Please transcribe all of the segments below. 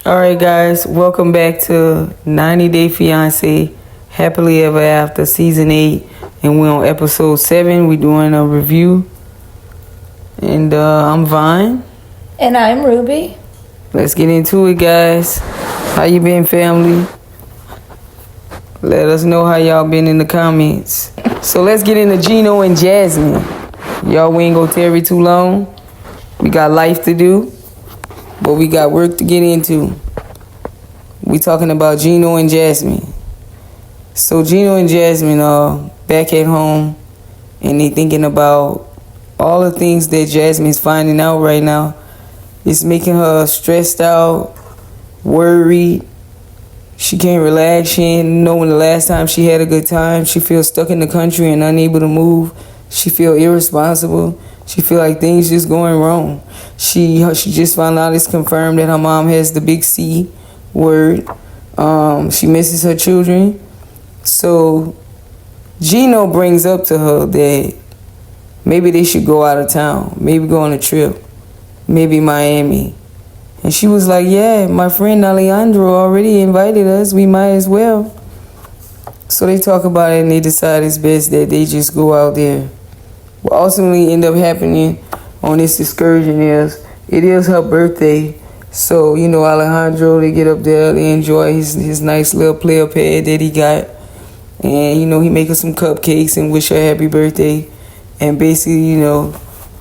All right, guys, welcome back to 90 Day Fiancé, Happily Ever After, Season 8. And we're on Episode 7. We're doing a review. And I'm Vine. And I'm Ruby. Let's get into it, guys. How you been, family? Let us know how y'all been in the comments. So let's get into Gino and Jasmine. Y'all, we ain't gonna tarry too long. We got life to do, but we got work to get into. We talking about Gino and Jasmine. So Gino and Jasmine are back at home, and they thinking about all the things that Jasmine's finding out right now. It's making her stressed out, worried. She can't relax. She ain't know when the last time she had a good time. She feels stuck in the country and unable to move. She feel irresponsible. She feel like things just going wrong. She just found out it's confirmed that her mom has the big C word. She misses her children. So Gino brings up to her that maybe they should go out of town. Maybe go on a trip. Maybe Miami. And she was like, yeah, my friend Alejandro already invited us. We might as well. So they talk about it and they decide it's best that they just go out there. What ultimately end up happening on this excursion is, it is her birthday. So, Alejandro, they get up there, they enjoy his nice little player pad that he got. And, he make her some cupcakes and wish her happy birthday. And basically,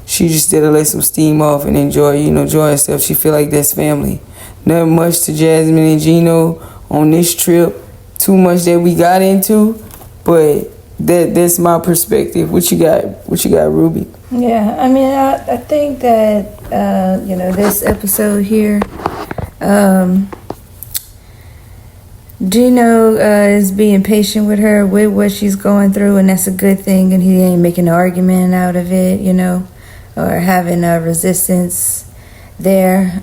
she just did to let some steam off and enjoy herself. She feel like that's family. Nothing much to Jasmine and Gino on this trip. Too much that we got into, but that's my perspective. What you got, Ruby? Yeah, I mean, I think that, this episode here, Gino is being patient with her with what she's going through, and that's a good thing, and he ain't making an argument out of it, or having a resistance there.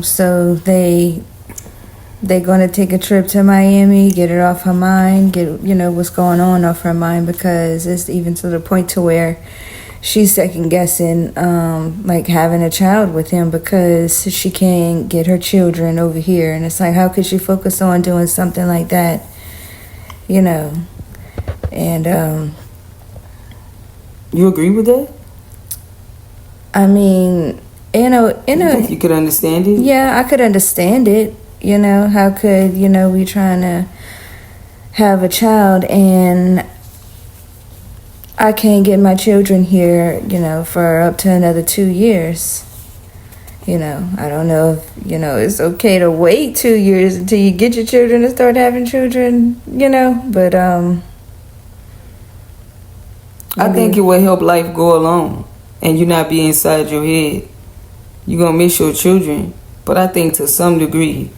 So they're going to take a trip to Miami, get it off her mind, get what's going on off her mind, because it's even to the point to where she's second guessing like having a child with him, because she can't get her children over here. And it's like, how could she focus on doing something like that, and You agree with that? I mean, You could understand it? Yeah, I could understand it. How could, we trying to have a child and I can't get my children here, for up to another 2 years. I don't know if, it's okay to wait 2 years until you get your children to start having children, but I think it would help life go along and you not be inside your head. You're going to miss your children, but I think to some degree,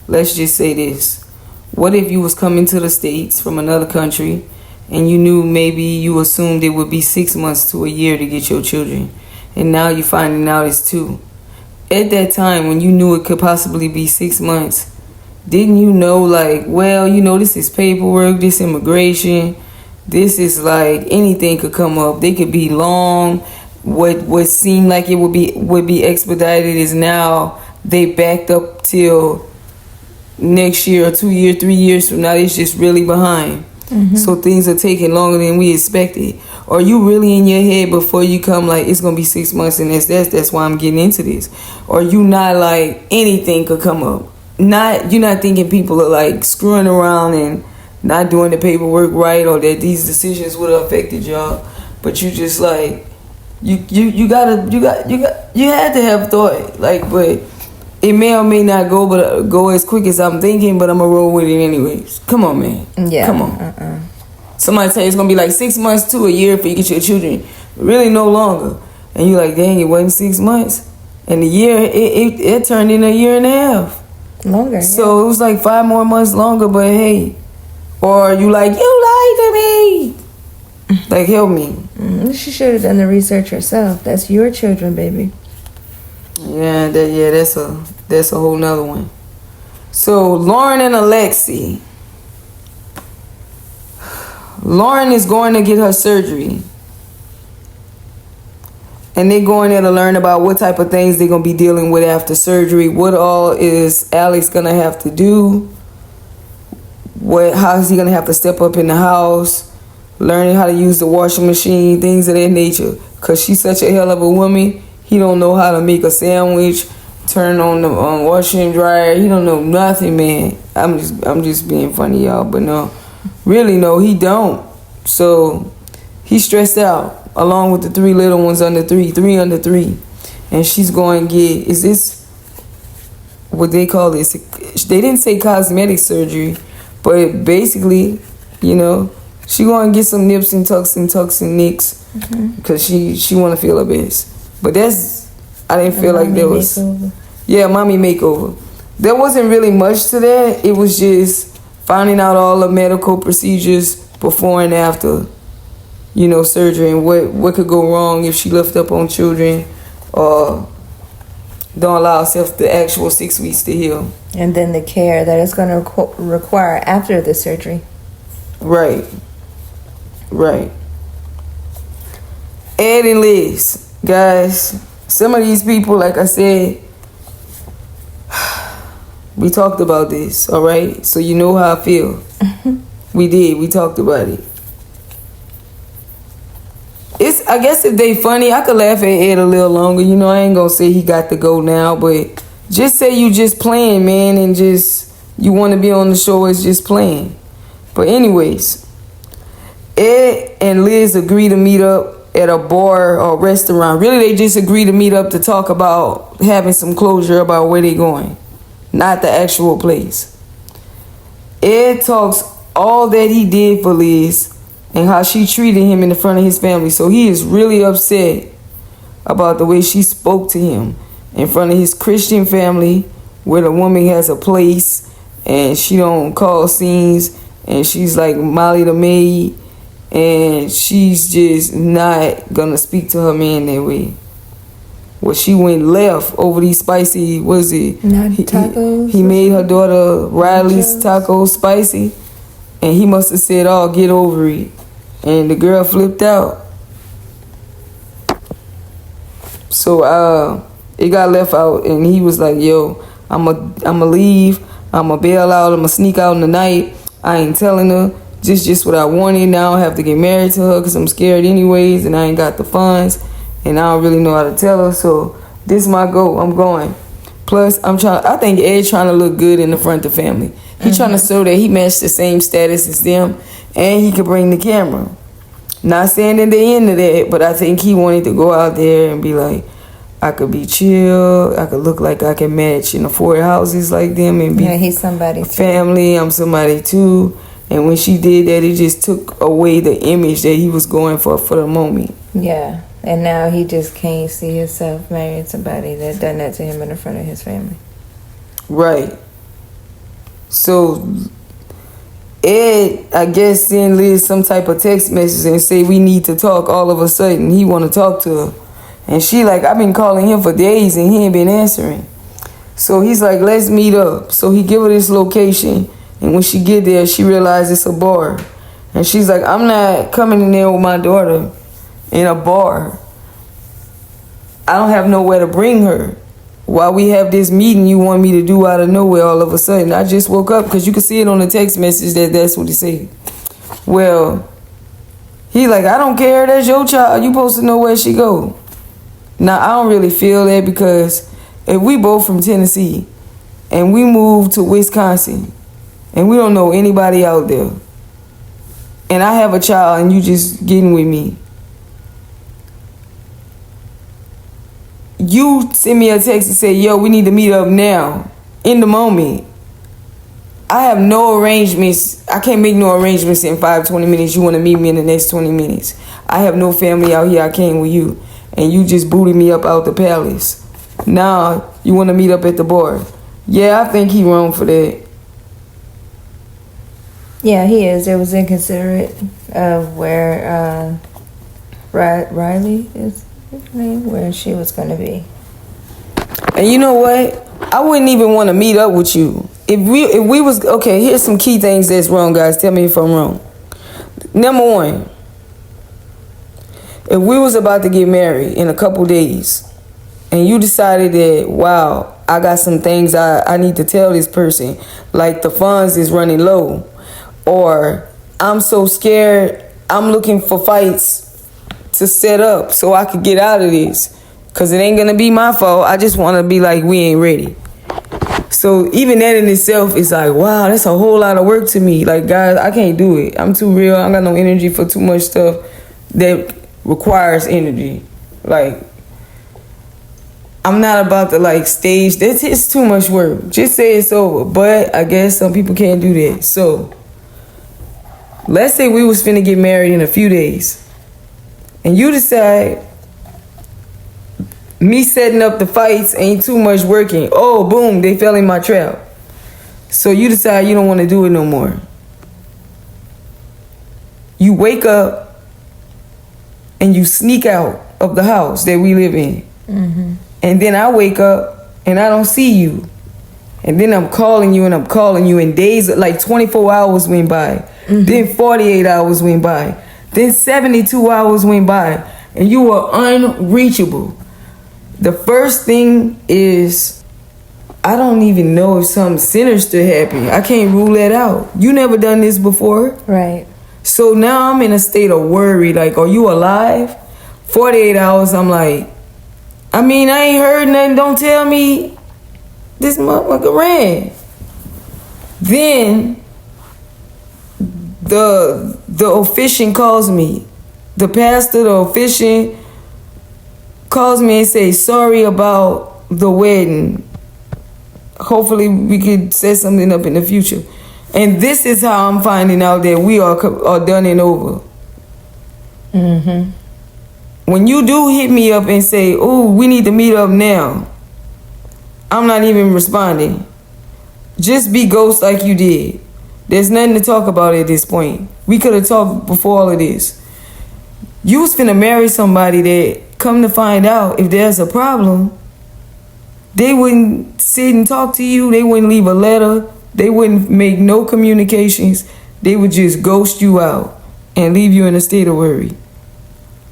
let's just say this. What if you was coming to the States from another country and you knew, maybe you assumed it would be 6 months to a year to get your children, and now you're finding out it's 2? At that time, when you knew it could possibly be 6 months, didn't you know, like, well, this is paperwork, this immigration, this is like anything could come up. They could be long. What seemed like it would be expedited is now they backed up till next year or 2 years, 3 years from now. It's just really behind. Mm-hmm. So things are taking longer than we expected. Are you really in your head before you come like it's gonna be 6 months and that's why I'm getting into this? Or you not like anything could come up? You're not thinking people are like screwing around and not doing the paperwork right, or that these decisions would have affected y'all, but you just like you had to have thought, like, but it may or may not go as quick as I'm thinking, but I'm gonna roll with it anyways. Come on, man. Yeah. Come on. Somebody tell you it's gonna be like 6 months to a year for you get your children. Really no longer. And you're like, dang, it wasn't 6 months. And the year, it turned in a year and a half. Longer. So it was like 5 more months longer, but hey. Or you like, you lied to me. Like, help me. She should have done the research herself. That's your children, baby. Yeah, that's a whole nother one. So Lauren and Alexi. Lauren is going to get her surgery. And they're going there to learn about what type of things they're going to be dealing with after surgery. What all is Alex going to have to do? How is he going to have to step up in the house? Learning how to use the washing machine, things of that nature. Because she's such a hell of a woman. He don't know how to make a sandwich, turn on the washing dryer. He don't know nothing, man. I'm just being funny, y'all. But no, really, no, he don't. So he's stressed out. Along with the 3 little ones under 3 under 3. And she's going to get, is this what they call this? They didn't say cosmetic surgery, but basically, you know, she going to get some nips and tucks and nicks because she want to feel her best. But I didn't feel like there was, mommy makeover. There wasn't really much to that. It was just finding out all the medical procedures before and after, you know, surgery, and what could go wrong if she lift up on children or don't allow herself the actual 6 weeks to heal. And then the care that it's going to require after the surgery. Right. Ed and Liz, guys, some of these people, like I said, we talked about this, all right? So you know how I feel. We talked about it. I guess if they funny, I could laugh at Ed a little longer. You know, I ain't gonna say he got to go now, but just say you just playing, man, and just you want to be on the show as just playing. But anyways, Ed and Liz agree to meet up at a bar or restaurant. Really, they just agree to meet up to talk about having some closure about where they going, not the actual place. Ed talks all that he did for Liz and how she treated him in the front of his family. So he is really upset about the way she spoke to him in front of his Christian family, where the woman has a place and she don't cause scenes, and she's like Molly the maid, and she's just not gonna speak to her man that way. Well, she went left over these spicy, was it? Not tacos. He made her daughter Riley's tacos spicy, and he must have said, "Oh, get over it." And the girl flipped out. So it got left out, and he was like, "Yo, I'ma leave. I'ma bail out. I'ma sneak out in the night. I ain't telling her. Just what I wanted. Now I have to get married to her because I'm scared anyways, and I ain't got the funds, and I don't really know how to tell her. So this is my goal. I'm going. Plus, I think Ed's trying to look good in the front of the family. He trying to show that he matched the same status as them, and he could bring the camera. Not saying that they into that, but I think he wanted to go out there and be like, I could be chill. I could look like I can match and afford houses like them and be he's somebody too. Family. I'm somebody too. And when she did that, it just took away the image that he was going for the moment. Yeah. And now he just can't see himself marrying somebody that done that to him in the front of his family. Right. So Ed, I guess, send Liz some type of text message and say we need to talk. All of a sudden, he want to talk to her. And she like, I've been calling him for days and he ain't been answering. So he's like, let's meet up. So he give her this location. And when she get there, she realizes it's a bar. And she's like, I'm not coming in there with my daughter in a bar. I don't have nowhere to bring her. While we have this meeting you want me to do out of nowhere all of a sudden. I just woke up, because you can see it on the text message that's what he said. Well, he like, I don't care. That's your child. You supposed to know where she go. Now, I don't really feel that, because if we both from Tennessee and we moved to Wisconsin and we don't know anybody out there, and I have a child and you just getting with me, you send me a text and say, yo, we need to meet up now, in the moment. I have no arrangements. I can't make no arrangements in 20 minutes. You want to meet me in the next 20 minutes. I have no family out here. I came with you. And you just booted me up out the palace. Now you want to meet up at the bar. Yeah, I think he wrong for that. Yeah, he is. It was inconsiderate of where Riley is his name, where she was going to be. And you know what? I wouldn't even want to meet up with you. If we was, okay, here's some key things that's wrong, guys. Tell me if I'm wrong. Number one, if we was about to get married in a couple days and you decided that, wow, I got some things I need to tell this person, like the funds is running low, or I'm so scared, I'm looking for fights to set up so I could get out of this, because it ain't going to be my fault. I just want to be like, we ain't ready. So even that in itself is like, wow, that's a whole lot of work to me. Like, guys, I can't do it. I'm too real. I got no energy for too much stuff that requires energy. Like, I'm not about to like stage. It's too much work. Just say it's over. But I guess some people can't do that. So let's say we was finna get married in a few days, and you decide me setting up the fights ain't too much working. Oh, boom, they fell in my trap. So you decide you don't want to do it no more. You wake up and you sneak out of the house that we live in. Mm-hmm. And then I wake up and I don't see you. And then I'm calling you and days, like 24 hours went by. Mm-hmm. Then 48 hours went by. Then 72 hours went by. And you were unreachable. The first thing is, I don't even know if something sinister happened. I can't rule that out. You never done this before. Right. So now I'm in a state of worry. Like, are you alive? 48 hours, I'm like, I ain't heard nothing. Don't tell me this motherfucker ran. Then the officiant calls me. The pastor, the officiant calls me and says, sorry about the wedding. Hopefully we could set something up in the future. And this is how I'm finding out that we are done and over. Mm-hmm. When you do hit me up and say, oh, we need to meet up now, I'm not even responding. Just be ghost like you did. There's nothing to talk about at this point. We could have talked before all of this. You was finna marry somebody that, come to find out, if there's a problem, they wouldn't sit and talk to you. They wouldn't leave a letter. They wouldn't make no communications. They would just ghost you out and leave you in a state of worry.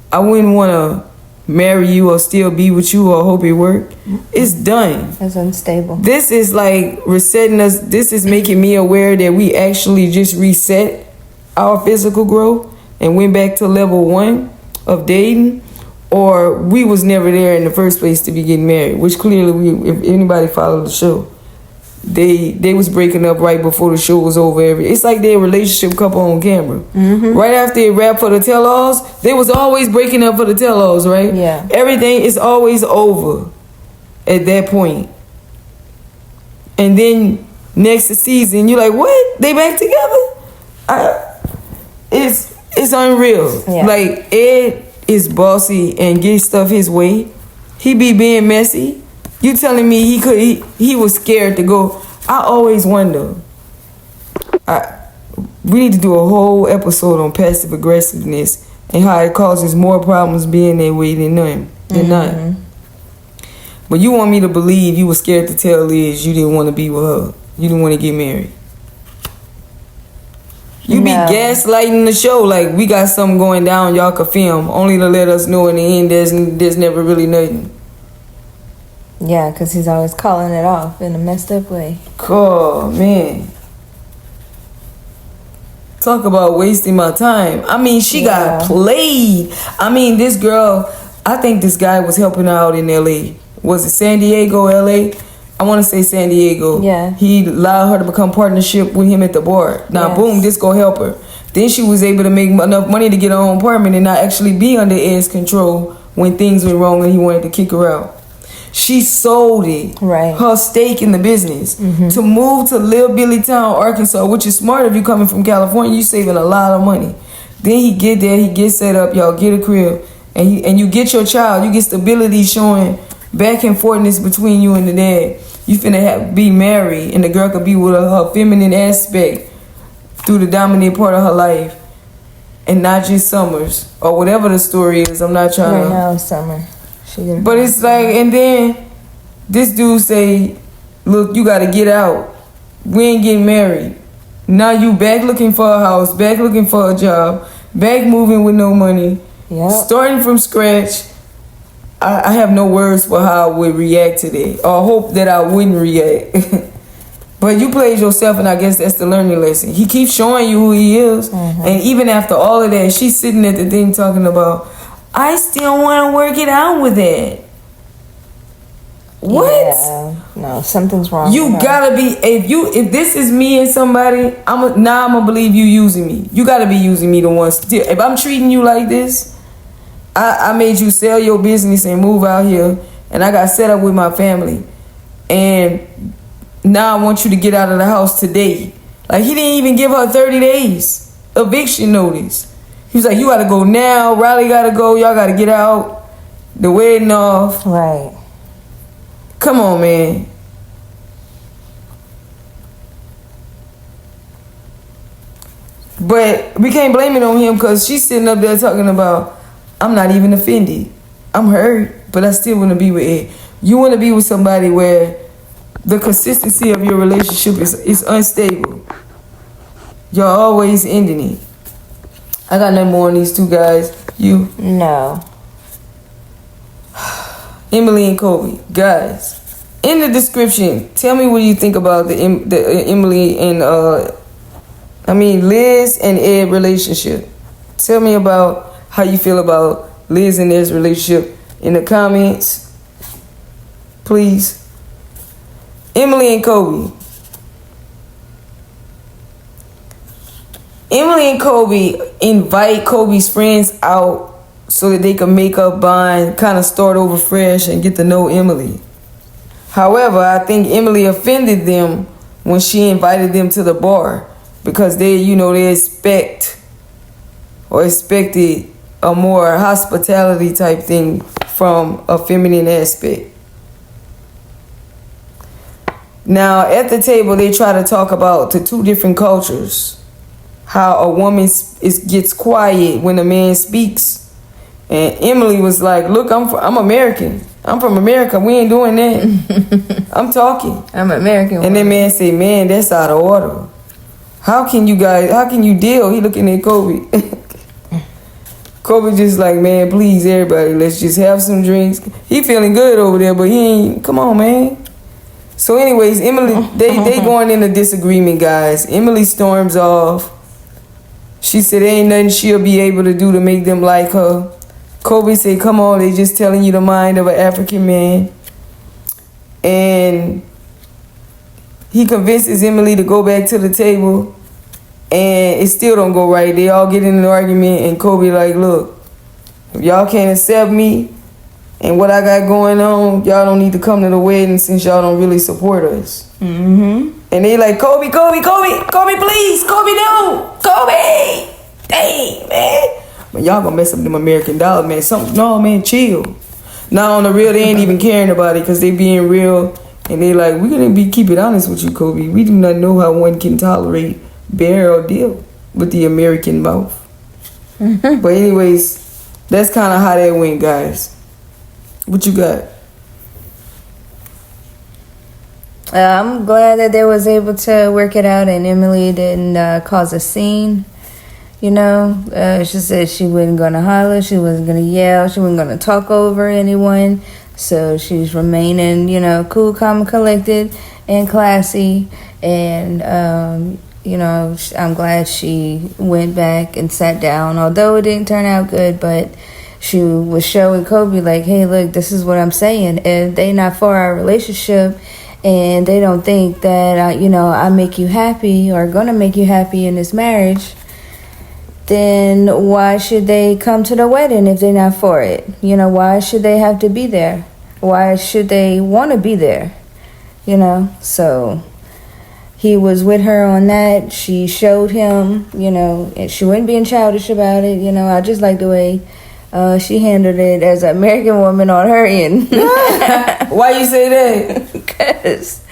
I wouldn't want to marry you or still be with you or hope it worked. It's done. It's unstable. This is like resetting us. This is making me aware that we actually just reset our physical growth and went back to level 1 of dating, or we was never there in the first place to be getting married, which clearly, if anybody followed the show, they was breaking up right before the show was over. It's like their relationship couple on camera. Mm-hmm. Right after they rap for the tell-alls, they was always breaking up for the tell-alls, right? Yeah. Everything is always over at that point. And then next season, you're like, what? They back together? It's unreal. Yeah. Like, Ed is bossy and get stuff his way. He be being messy. You telling me he was scared to go? I always wonder. We need to do a whole episode on passive aggressiveness and how it causes more problems being that way than not. But you want me to believe you were scared to tell Liz you didn't want to be with her. You didn't want to get married. You be gaslighting the show like we got something going down y'all could film, only to let us know in the end there's never really nothing. Yeah, because he's always calling it off in a messed up way. Oh, man. Talk about wasting my time. She got played. This girl, I think this guy was helping her out in L.A. Was it San Diego, L.A.? I want to say San Diego. Yeah. He allowed her to become partnership with him at the bar. Now, boom, this go help her. Then she was able to make enough money to get her own apartment and not actually be under Ed's control when things went wrong and he wanted to kick her out. She sold it, her stake in the business, to move to Little Billy Town, Arkansas, which is smart if you coming from California. You saving a lot of money. Then he get there, he get set up, y'all get a crib, and you get your child. You get stability showing back and forthness between you and the dad. You finna be married, and the girl could be with her feminine aspect through the dominant part of her life, and not just Summers or whatever the story is. I'm not trying to. Right now, it's Summer. But it's like, and then this dude say, look, you gotta get out. We ain't getting married. Now you back looking for a house, back looking for a job, back moving with no money. Yeah. Starting from scratch, I have no words for how I would react to that, or hope that I wouldn't react. But you played yourself, and I guess that's the learning lesson. He keeps showing you who he is, and even after all of that, she's sitting at the thing talking about, I still want to work it out with it. What? Yeah. No, something's wrong. You gotta be, if this is me and somebody, I'm gonna believe you using me. You gotta be using me the one still. If I'm treating you like this, I made you sell your business and move out here, and I got set up with my family, and now I want you to get out of the house today. Like, he didn't even give her 30 days eviction notice. He was like, you gotta go now. Riley gotta go. Y'all gotta get out. The wedding off. Right. Come on, man. But we can't blame it on him, because she's sitting up there talking about, I'm not even offended. I'm hurt, but I still want to be with it. You want to be with somebody where the consistency of your relationship is unstable. You're always ending it. I got nothing more on these two guys. You? No. Emily and Kobe. Guys, in the description, tell me what you think about the Emily and Liz and Ed relationship. Tell me about how you feel about Liz and Ed's relationship in the comments, please. Emily and Kobe. Emily and Kobe invite Kobe's friends out so that they can make up, bond, kind of start over fresh and get to know Emily. However, I think Emily offended them when she invited them to the bar, because they expected a more hospitality type thing from a feminine aspect. Now, at the table, they try to talk about the two different cultures, how a woman gets quiet when a man speaks. And Emily was like, look, I'm American. I'm from America. We ain't doing that. I'm talking. I'm American. And that man say, man, that's out of order. How can you deal? He looking at Kobe. Kobe just like, man, please, everybody, let's just have some drinks. He feeling good over there, but he ain't, come on, man. So anyways, Emily, they going in a disagreement, guys. Emily storms off. She said there ain't nothing she'll be able to do to make them like her. Kobe said, come on, they just telling you the mind of an African man. And he convinces Emily to go back to the table, and it still don't go right. They all get in an argument, and Kobe like, look, if y'all can't accept me and what I got going on, y'all don't need to come to the wedding since y'all don't really support us. Mm-hmm. And they like, Kobe, please, Kobe, no, Kobe, dang, man. But y'all gonna mess up them American dollars, man. No, man, chill. Now on the real, they ain't even caring about it, because they being real, and they like, we're gonna keep it honest with you, Kobe. We do not know how one can tolerate, bear, or deal with the American mouth. Mm-hmm. But anyways, that's kind of how that went, guys. What you got? I'm glad that they was able to work it out, and Emily didn't cause a scene. She said she wasn't going to holler, she wasn't going to yell, she wasn't going to talk over anyone. So she's remaining, cool, calm, and collected, and classy. And, I'm glad she went back and sat down, although it didn't turn out good. But she was showing Kobe, like, hey, look, this is what I'm saying. If they not for our relationship, and they don't think that, I make you happy or going to make you happy in this marriage, then why should they come to the wedding if they're not for it? Why should they have to be there? Why should they want to be there? So he was with her on that. She showed him, and she wasn't being childish about it. I just like the way she handled it as an American woman on her end. Why you say that? Because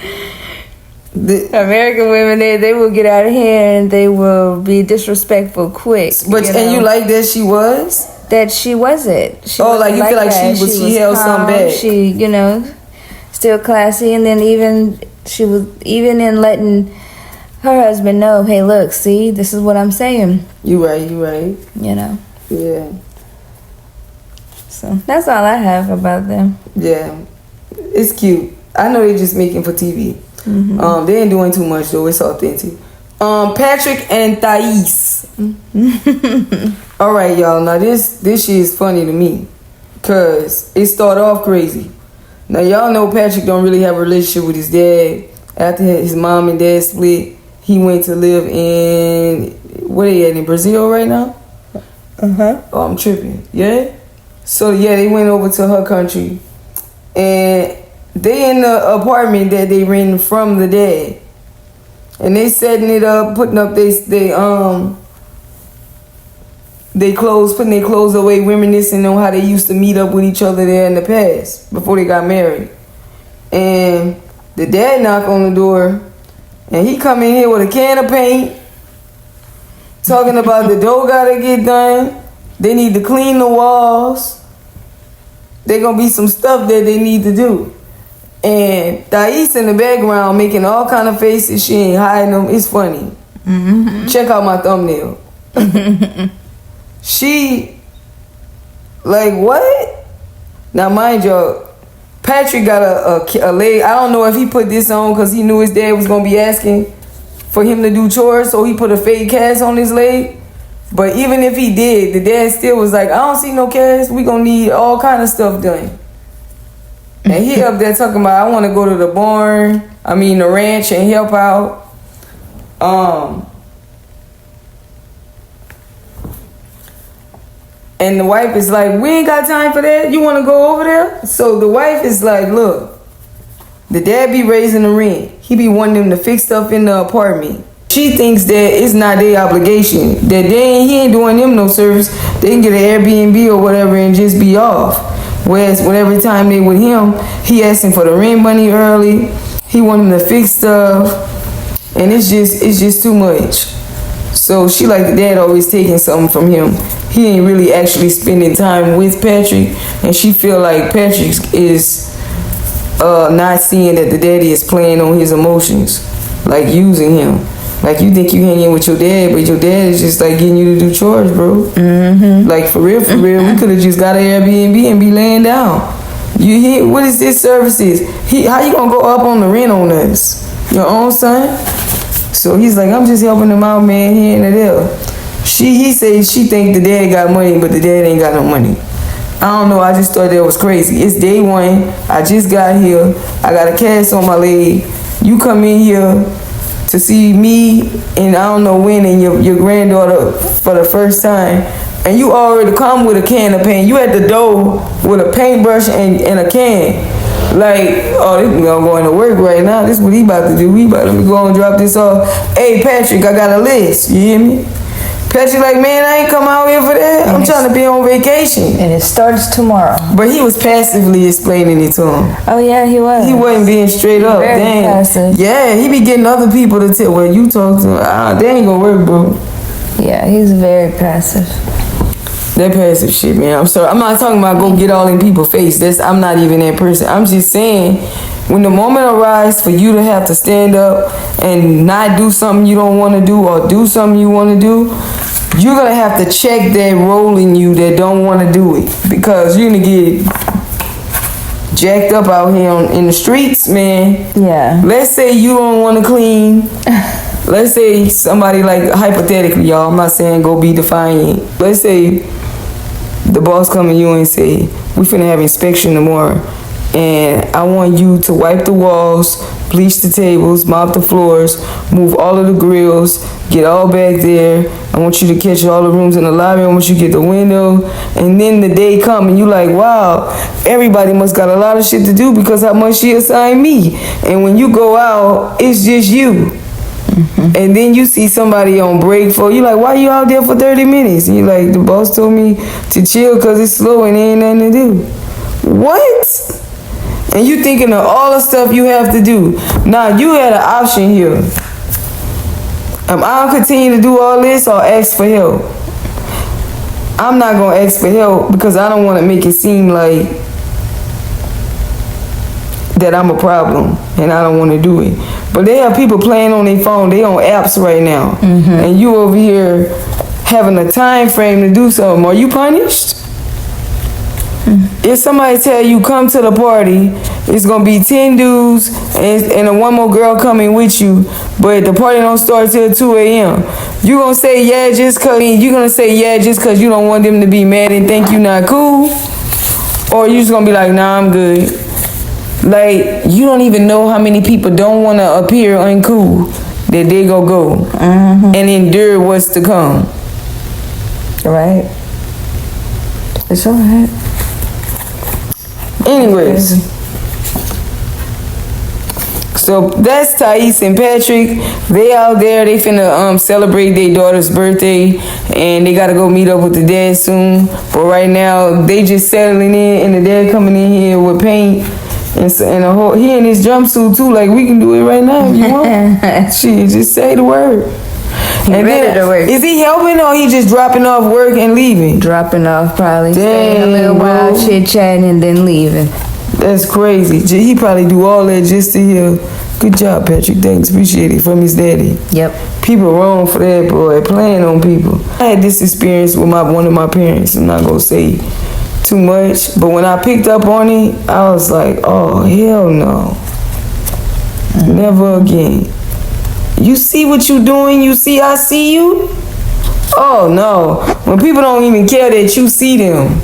American women, they will get out of hand and they will be disrespectful quick. But and you like that she was? That she wasn't. She you feel like that. She held some back. She, still classy, and then she was in letting her husband know, hey, look, see, this is what I'm saying. You right. Yeah. So that's all I have about them. Yeah, it's cute. I know they just making for TV. They ain't doing too much though. It's authentic. Patrick and Thais. All right, y'all. Now this shit is funny to me, cause it started off crazy. Now y'all know Patrick don't really have a relationship with his dad. After his mom and dad split, he went to live in where they at in Brazil right now. Oh, I'm tripping. Yeah. So yeah, they went over to her country, and they in the apartment that they rented from the dad, and they setting it up, putting up they clothes, putting their clothes away, reminiscing on how they used to meet up with each other there in the past before they got married. And the dad knocked on the door, and he come in here with a can of paint, talking about the door gotta get done. They need to clean the walls. There gonna be some stuff that they need to do. And Thais in the background making all kind of faces. She ain't hiding them. It's funny. Check out my thumbnail. She, like, what? Now, mind y'all, Patrick got a leg. I don't know if he put this on because he knew his dad was going to be asking for him to do chores, so he put a fake cast on his leg. But even if he did, the dad still was like, I don't see no cast. We going to need all kind of stuff done. And he up there talking about, I want to go to the the ranch and help out. And the wife is like, we ain't got time for that. You want to go over there? So the wife is like, look, the dad be raising the rent. He be wanting them to fix stuff in the apartment. She thinks that it's not their obligation. That he ain't doing them no service. They can get an Airbnb or whatever and just be off. Whereas when every time they with him, he asking for the rent money early. He want him to fix stuff. And it's just too much. So she like the dad always taking something from him. He ain't really actually spending time with Patrick, and she feel like Patrick is not seeing that the daddy is playing on his emotions, like using him. Like you think you hanging with your dad, but your dad is just like getting you to do chores, bro. Like for real, we could have just got an Airbnb and be laying down. You hear what is this services? How you gonna go up on the rent on us? Your own son? So he's like, I'm just helping him out, man, here and there. He says she think the dad got money, but the dad ain't got no money. I don't know, I just thought that was crazy. It's day one, I just got here, I got a cast on my leg. You come in here to see me, and I don't know when, and your granddaughter for the first time, and you already come with a can of paint. You at the door with a paintbrush and a can. Like, oh, this gonna go into work right now. This is what he about to do. Let me go and drop this off. Hey, Patrick, I got a list. You hear me? Patrick like, man, I ain't come out here for that. I'm trying to be on vacation. And it starts tomorrow. But he was passively explaining it to him. Oh, yeah, he was. He wasn't being straight up. Very passive. Yeah, he be getting other people to tell. When you talk to him, that ain't gonna work, bro. Yeah, he's very passive. That passive shit, man. I'm sorry. I'm not talking about go get all in people's face. I'm not even that person. I'm just saying, when the moment arrives for you to have to stand up and not do something you don't want to do or do something you want to do, you're going to have to check that role in you that don't want to do it. Because you're going to get jacked up out here in the streets, man. Yeah. Let's say you don't want to clean. Let's say somebody, like, hypothetically, y'all, I'm not saying go be defiant. Let's say the boss come to you and say, we finna have inspection tomorrow, and I want you to wipe the walls, bleach the tables, mop the floors, move all of the grills, get all back there. I want you to catch all the rooms in the lobby. I want you to get the window. And then the day come and you like, wow, everybody must got a lot of shit to do because how much she assigned me. And when you go out, it's just you. And then you see somebody on break for you like, why you out there for 30 minutes? And you like, the boss told me to chill because it's slow and there ain't nothing to do. What? And you thinking of all the stuff you have to do. Now you had an option here. Am I gonna continue to do all this or ask for help? I'm not gonna ask for help because I don't want to make it seem like that I'm a problem and I don't want to do it. But they have people playing on their phone. They on apps right now. And you over here having a time frame to do something. Are you punished? If somebody tell you come to the party, it's gonna be 10 dudes and one more girl coming with you, but the party don't start till 2 a.m. You gonna say yeah just cause you don't want them to be mad and think you not cool? Or you just gonna be like, nah, I'm good. Like, you don't even know how many people don't wanna appear uncool that they go and endure what's to come. Right. It's alright. Anyways, so that's Thais and Patrick. They out there. They finna celebrate their daughter's birthday, and they gotta go meet up with the dad soon. But right now, they just settling in, and the dad coming in here with paint and a whole. He in his jumpsuit too. Like, we can do it right now if you want. Shit, just say the word. And ready to work. Is he helping or he just dropping off work and leaving? Dropping off, probably. Dang, staying a little while, chit-chatting, and then leaving. That's crazy. He probably do all that just to hear, good job, Patrick. Thanks, appreciate it, from his daddy. Yep. People wrong for that, boy. Playing on people. I had this experience with one of my parents. I'm not gonna say too much, but when I picked up on it, I was like, oh, hell no. Never again. You see what you doing? You see I see you? Oh no. When people don't even care that you see them.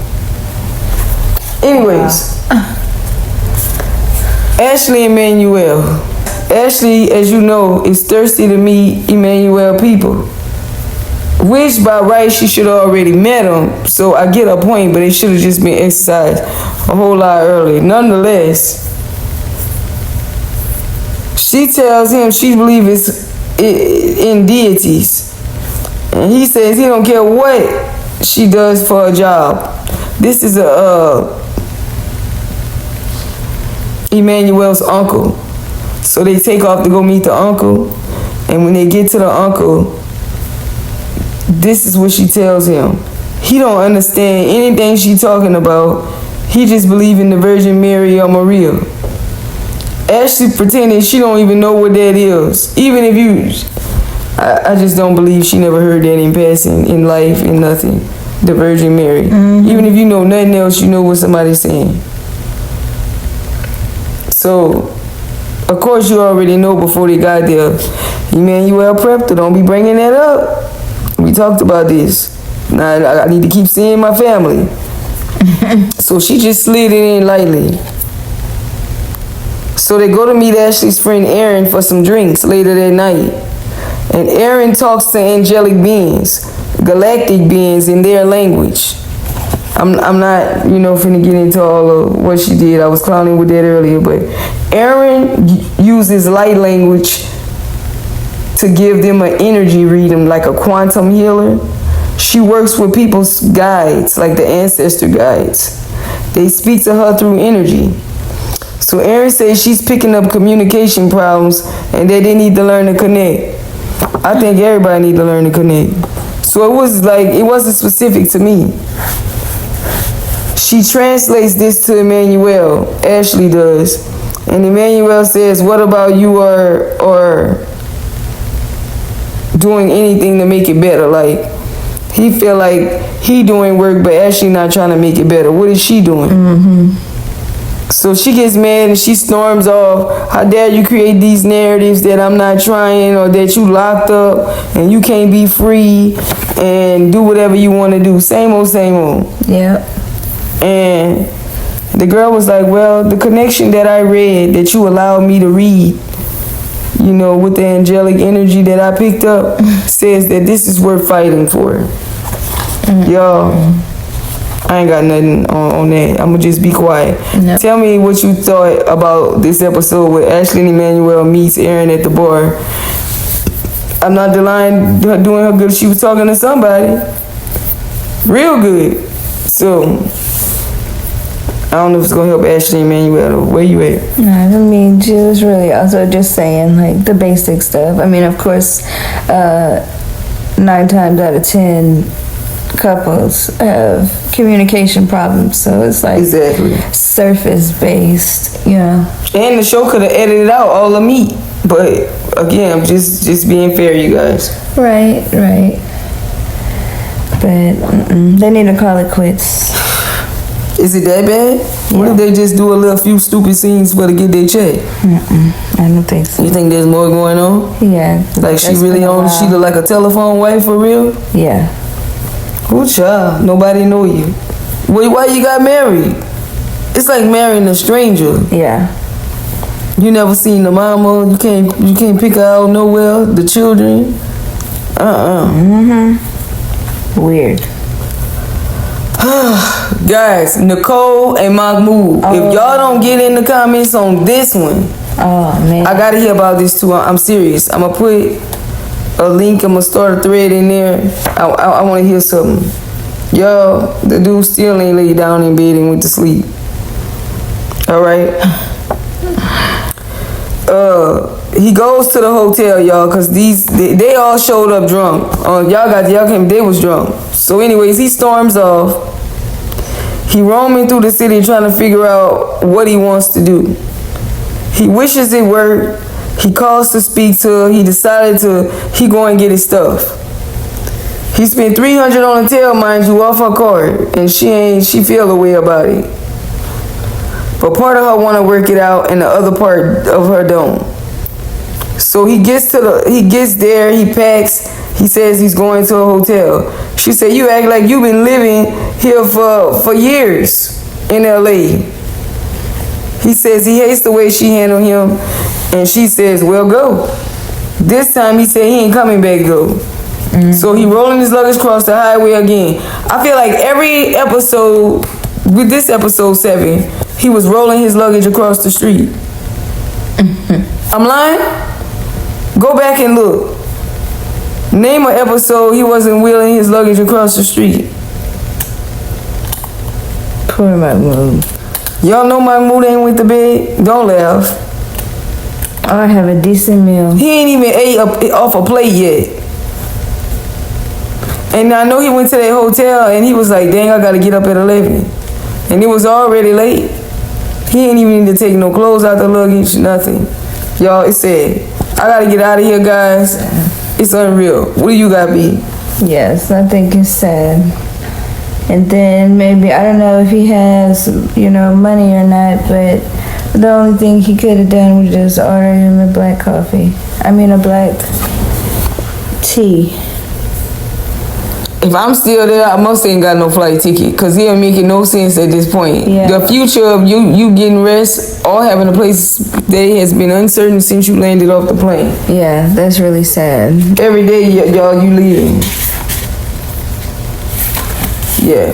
Anyways. Ashley and Emmanuel. Ashley, as you know, is thirsty to meet Emmanuel people. Which by right she should have already met him. So I get her point, but it should have just been exercised a whole lot earlier. Nonetheless, she tells him she believes in deities. And he says he don't care what she does for a job. This is Emmanuel's uncle. So they take off to go meet the uncle. And when they get to the uncle, this is what she tells him. He don't understand anything she talking about. He just believe in the Virgin Mary or Maria. Ashley pretending she don't even know what that is. Even if I just don't believe she never heard that in passing, in life, in nothing. The Virgin Mary. Even if you know nothing else, you know what somebody's saying. So, of course you already know before they got there. Emmanuel prepped her. Don't be bringing that up. We talked about this. Now I need to keep seeing my family. So she just slid it in lightly. So they go to meet Ashley's friend Aaron for some drinks later that night. And Aaron talks to angelic beings, galactic beings in their language. I'm not, finna get into all of what she did. I was clowning with that earlier, but Aaron uses light language to give them an energy reading, like a quantum healer. She works with people's guides, like the ancestor guides. They speak to her through energy. So Aaron says she's picking up communication problems and that they need to learn to connect. I think everybody need to learn to connect. So it wasn't specific to me. She translates this to Emmanuel. Ashley does. And Emmanuel says, what about you or doing anything to make it better? Like, he feel like he doing work, but Ashley not trying to make it better. What is she doing? So she gets mad and she storms off. How dare you create these narratives that I'm not trying, or that you locked up and you can't be free and do whatever you want to do. Same old, same old. Yep. And the girl was like, well, the connection that I read, that you allowed me to read, with the angelic energy that I picked up, says that this is worth fighting for. Y'all, I ain't got nothing on that. I'm gonna just be quiet. Nope. Tell me what you thought about this episode with Ashley and Emmanuel meets Aaron at the bar. I'm not denying her doing her good. She was talking to somebody real good. So I don't know if it's gonna help Ashley and Emmanuel. Where you at? No, I mean, she was really also just saying like the basic stuff. I mean, of course, 9 times out of 10 couples have communication problems, so it's like Exactly. surface based, And the show could have edited out all the meat, but again, I'm just being fair, you guys. Right. But they need to call it quits. Is it that bad? Yeah. What if they just do a little few stupid scenes for to get their check? I don't think so. You think there's more going on? Yeah. Like she That's really been a on? while. She look like a telephone wife for real? Yeah. Who child? Nobody know you. Why you got married? It's like marrying a stranger. Yeah. You never seen the mama. You can't pick her out nowhere. The children. Weird. Guys, Nicole and Mahmoud. If y'all don't get in the comments on this one, Oh man. I gotta hear about this too. I'm serious. I'm gonna put a link. I'm gonna start a thread in there. I want to hear something. Y'all, the dude still ain't laid down in bed and went to sleep. All right. He goes to the hotel, y'all, cause they all showed up drunk. They was drunk. So anyways, he storms off. He roaming through the city trying to figure out what he wants to do. He wishes it worked. He calls to speak to her. He decided he go and get his stuff. He spent $300 on a tail, mind you, off her card, and she feel the way about it. But part of her want to work it out, and the other part of her don't. So he gets there, he packs, he says he's going to a hotel. She said, you act like you've been living here for years in LA. He says he hates the way she handled him, and she says, well, go. This time he said he ain't coming back, though. So he rolling his luggage across the highway again. I feel like every episode, with this episode 7, he was rolling his luggage across the street. I'm lying? Go back and look. Name an episode he wasn't wheeling his luggage across the street. Poor Mahmoud. Y'all know Mahmoud ain't went to bed? Don't laugh. I have a decent meal. He ain't even ate off a plate yet. And I know he went to that hotel and he was like, dang, I gotta get up at 11. And it was already late. He ain't even need to take no clothes out the luggage, nothing. Y'all, it's sad. I gotta get out of here, guys. It's unreal. What do you got, B? Yes, I think it's sad. And then maybe, I don't know if he has, money or not, but the only thing he could have done was just order him a black coffee. I mean, a black tea. If I'm still there, I must ain't got no flight ticket, because it ain't making no sense at this point. Yeah. The future of you getting rest or having a place to stay has been uncertain since you landed off the plane. Yeah, that's really sad. Every day, y'all, you leaving. Yeah.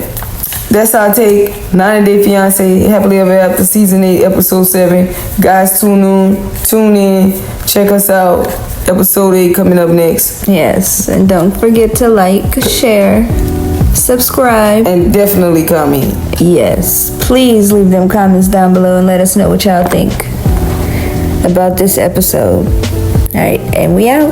That's our take. 90 Day Fiancé, Happily Ever After, Season 8, Episode 7. Guys, tune in, check us out. Episode 8 coming up next. Yes, and don't forget to like, share, subscribe. And definitely comment. Yes, please leave them comments down below and let us know what y'all think about this episode. All right, and we out.